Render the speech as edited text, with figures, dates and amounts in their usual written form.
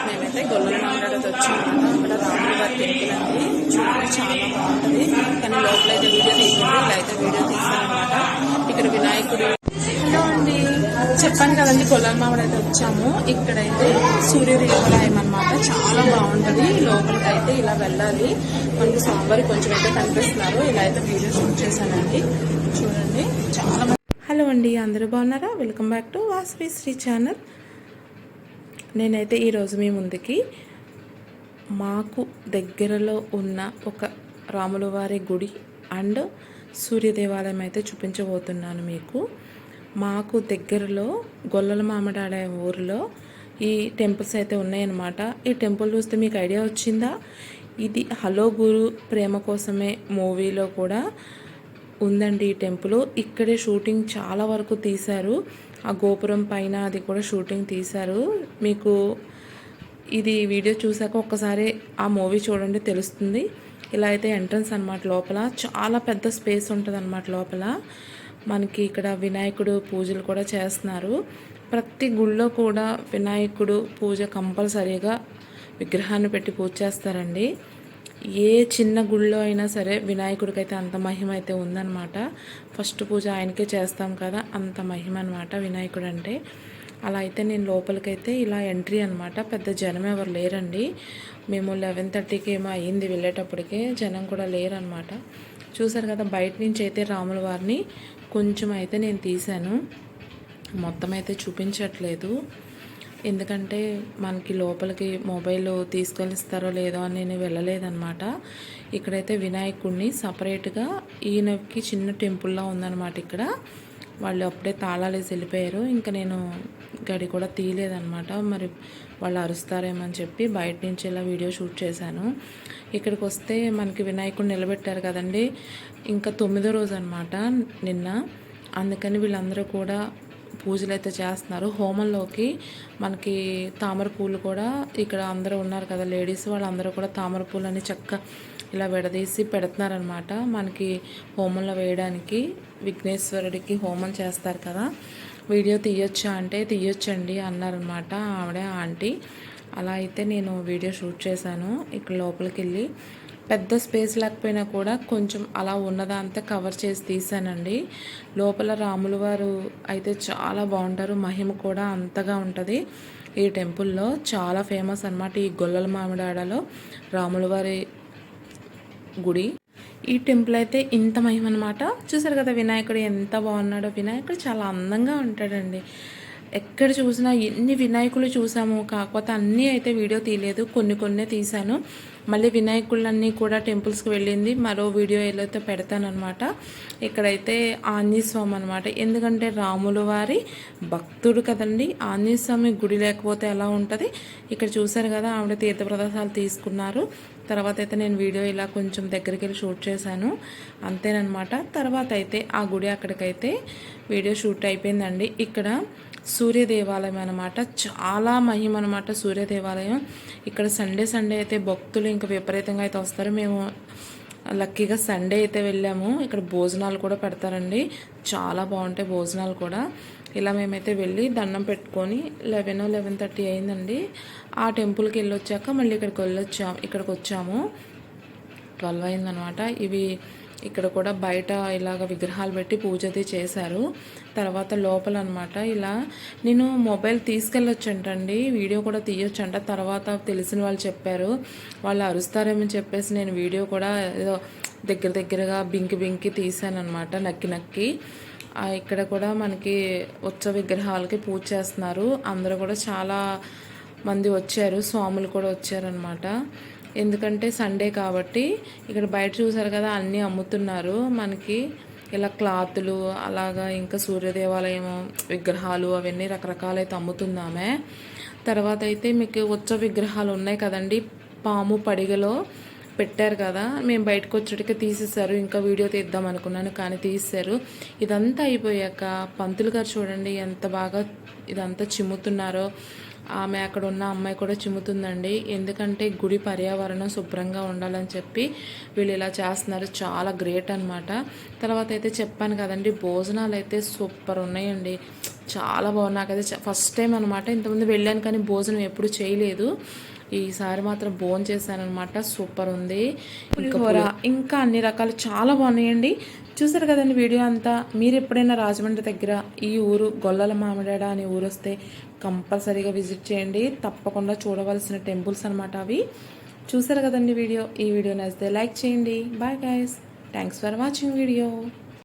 మేమైతే గొల్లల మామిడాడైతే వచ్చామన్నమాట. అక్కడ రాముల వారి టెంపుల్ అండి. చూడండి చాలా బాగుంటుంది. కానీ లోపలైతే వీడియో తీయలేదు, ఇలా అయితే వీడియో తీస్తానమాట. ఇక్కడ వినాయకుడు. హలో అండి, చెప్పాను కదండి గొల్లల మామిడాడైతే వచ్చాము. ఇక్కడైతే సూర్య దేవాలయం అనమాట. చాలా బాగుంటుంది. లోపలికి అయితే ఇలా వెళ్ళాలి. మనకి స్వామివారి కొంచెం అయితే కనిపిస్తున్నారు. ఇలా అయితే వీడియో షూట్ చేశానండి. చూడండి చాలా. హలో అండి, అందరూ బాగున్నారా? Welcome back to Vasavi Sri channel. నేనైతే ఈరోజు మీ ముందుకి మాకు దగ్గరలో ఉన్న ఒక రాముల వారి గుడి అండ్ సూర్య దేవాలయం అయితే చూపించబోతున్నాను మీకు. మాకు దగ్గరలో గొల్లల మామిడాడ ఊరిలో ఈ టెంపుల్స్ అయితే ఉన్నాయన్నమాట. ఈ టెంపుల్ చూస్తే మీకు ఐడియా వచ్చిందా? ఇది హలో గురు ప్రేమ కోసమే మూవీలో కూడా ఉందండి ఈ టెంపుల్. ఇక్కడే షూటింగ్ చాలా వరకు తీశారు. ఆ గోపురం పైన అది కూడా షూటింగ్ తీశారు. మీకు ఇది వీడియో చూసాక ఒక్కసారి ఆ మూవీ చూడండి, తెలుస్తుంది. ఇలా అయితే ఎంట్రన్స్ అనమాట. లోపల చాలా పెద్ద స్పేస్ ఉంటుంది అనమాట. లోపల మనకి ఇక్కడ వినాయకుడు పూజలు కూడా చేస్తున్నారు. ప్రతి గుళ్ళో కూడా వినాయకుడు పూజ కంపల్సరీగా విగ్రహాన్ని పెట్టి పూజ చేస్తారండి. ఏ చిన్న గుళ్ళో అయినా సరే వినాయకుడికి అయితే అంత మహిమ అయితే ఉందన్నమాట. ఫస్ట్ పూజ ఆయనకే చేస్తాం కదా, అంత మహిమ అనమాట వినాయకుడు అంటే. అలా అయితే నేను లోపలికైతే ఇలా ఎంట్రీ అనమాట. పెద్ద జనం ఎవరు లేరండి. మేము 11:30కి ఏమో అయ్యింది వెళ్ళేటప్పటికే, జనం కూడా లేరనమాట. చూసారు కదా, బయట నుంచి అయితే రాముల వారిని కొంచెం అయితే నేను తీశాను. మొత్తం అయితే చూపించట్లేదు, ఎందుకంటే మనకి లోపలికి మొబైల్ తీసుకెళ్ళిస్తారో లేదో అని నేను వెళ్ళలేదన్నమాట. ఇక్కడైతే వినాయకుడిని సపరేట్గా ఈయనకి చిన్న టెంపుల్లా ఉందన్నమాట. ఇక్కడ వాళ్ళు అప్పుడే తాళాలు వేసి వెళ్ళిపోయారు. ఇంకా నేను గడి కూడా తీయలేదన్నమాట. మరి వాళ్ళు అరుస్తారేమో అని చెప్పి బయట నుంచి ఇలా వీడియో షూట్ చేశాను. ఇక్కడికి వస్తే మనకి వినాయకుడిని నిలబెట్టారు కదండి. ఇంకా 9వ రోజు అనమాట నిన్న. అందుకని వీళ్ళందరూ కూడా పూజలు అయితే చేస్తున్నారు. హోమంలోకి మనకి తామర పూలు కూడా ఇక్కడ అందరూ ఉన్నారు కదా లేడీస్, వాళ్ళందరూ కూడా తామర పూలని చక్కగా ఇలా విడదీసి పెడుతున్నారనమాట. మనకి హోమంలో వేయడానికి విఘ్నేశ్వరుడికి హోమం చేస్తారు కదా. వీడియో తీయొచ్చా అంటే తీయొచ్చండి అన్నారనమాట ఆవిడ ఆంటీ. అలా అయితే నేను వీడియో షూట్ చేశాను. ఇక్కడ లోపలికి వెళ్ళి పెద్ద స్పేస్ లేకపోయినా కూడా కొంచెం అలా ఉన్నదంతా కవర్ చేసి తీసానండి. లోపల రాముల వారు అయితే చాలా బాగుంటారు. మహిమ కూడా అంతగా ఉంటుంది. ఈ టెంపుల్లో చాలా ఫేమస్ అనమాట ఈ గొల్లల మామిడాడలో రాముల వారి గుడి. ఈ టెంపుల్ అయితే ఇంత మహిమ అనమాట. చూసారు కదా వినాయకుడు ఎంత బాగున్నాడో. వినాయకుడు చాలా అందంగా ఉంటాడండి. ఎక్కడ చూసినా ఎన్ని వినాయకులు చూసాము, కాకపోతే అన్నీ అయితే వీడియో తీయలేదు, కొన్ని తీశాను. మళ్ళీ వినాయకులన్నీ కూడా టెంపుల్స్కి వెళ్ళింది మరో వీడియో అయితే పెడతానమాట. ఇక్కడైతే ఆంజనేయ స్వామి అనమాట. ఎందుకంటే రాముల వారి భక్తుడు కదండి. ఆంజనేయ స్వామి గుడి లేకపోతే ఎలా ఉంటుంది. ఇక్కడ చూసారు కదా ఆవిడ తీర్థప్రదేశాలు తీసుకున్నారు. తర్వాత అయితే నేను వీడియో ఇలా కొంచెం దగ్గరికి వెళ్ళి షూట్ చేశాను, అంతేనమాట. తర్వాత అయితే ఆ గుడి అక్కడికైతే వీడియో షూట్ అయిపోయిందండి. ఇక్కడ సూర్య దేవాలయం అనమాట. చాలా మహిమ అనమాట సూర్య దేవాలయం. ఇక్కడ సండే అయితే భక్తులు ఇంకా విపరీతంగా అయితే వస్తారు. మేము లక్కీగా సండే అయితే వెళ్ళాము. ఇక్కడ భోజనాలు కూడా పెడతారండి, చాలా బాగుంటాయి భోజనాలు కూడా. ఇలా మేమైతే వెళ్ళి దండం పెట్టుకొని 11:30 అయిందండి. ఆ టెంపుల్కి వెళ్ళొచ్చాక మళ్ళీ ఇక్కడికి వచ్చాము. 12 అయిందనమాట. ఇక్కడ కూడా బయట ఇలాగ విగ్రహాలు పెట్టి పూజ అది చేశారు. తర్వాత లోపల అనమాట ఇలా నేను మొబైల్ తీసుకెళ్ళొచ్చంటండి, వీడియో కూడా తీయొచ్చంట. తర్వాత తెలిసిన వాళ్ళు చెప్పారు, వాళ్ళు అరుస్తారేమని చెప్పేసి నేను వీడియో కూడా ఏదో దగ్గరగా బింకి తీసాను అనమాట, నక్కి. ఇక్కడ కూడా మనకి ఉత్సవ విగ్రహాలకి పూజ చేస్తున్నారు. అందరూ కూడా చాలా మంది వచ్చారు, స్వాములు కూడా వచ్చారనమాట. ఎందుకంటే సండే కాబట్టి ఇక్కడ బయట చూసారు కదా అన్నీ అమ్ముతున్నారు మనకి. ఇలా క్లాతులు అలాగా, ఇంకా సూర్య దేవాలయం విగ్రహాలు అవన్నీ రకరకాలైతే అమ్ముతుందామే. తర్వాత అయితే మీకు ఉత్సవ విగ్రహాలు ఉన్నాయి కదండి, పాము పడిగలో పెట్టారు కదా, మేము బయటకు వచ్చేటికే తీసేశారు. ఇంకా వీడియో తీద్దాం అనుకున్నాను కానీ తీసేశారు. ఇదంతా అయిపోయాక పంతులు గారు చూడండి ఎంత బాగా ఇదంతా చిమ్ముతున్నారో. ఆమె అక్కడ ఉన్న అమ్మాయి కూడా చిమ్ముతుందండి. ఎందుకంటే గుడి పర్యావరణం శుభ్రంగా ఉండాలని చెప్పి వీళ్ళు ఇలా చేస్తున్నారు. చాలా గ్రేట్ అనమాట. తర్వాత అయితే చెప్పాను కదండి, భోజనాలు అయితే సూపర్ ఉన్నాయండి, చాలా బాగున్నాయి. నాకైతే ఫస్ట్ టైం అనమాట, ఇంతకుముందు వెళ్ళాను కానీ భోజనం ఎప్పుడు చేయలేదు. ఈసారి మాత్రం భోజనం చేశానమాట, సూపర్ ఉంది. పులిహోర ఇంకా అన్ని రకాలు చాలా బాగున్నాయండి. చూసారు కదండి వీడియో అంతా. మీరు ఎప్పుడైనా రాజమండ్రి దగ్గర ఈ ఊరు గొల్లల మామిడాడ అనే ఊరు వస్తే కంపల్సరీగా విజిట్ చేయండి. తప్పకుండా చూడవలసిన టెంపుల్స్ అనమాట అవి. చూసారు కదండి వీడియో. ఈ వీడియో నచ్చితే లైక్ చేయండి. Bye guys, thanks for watching video.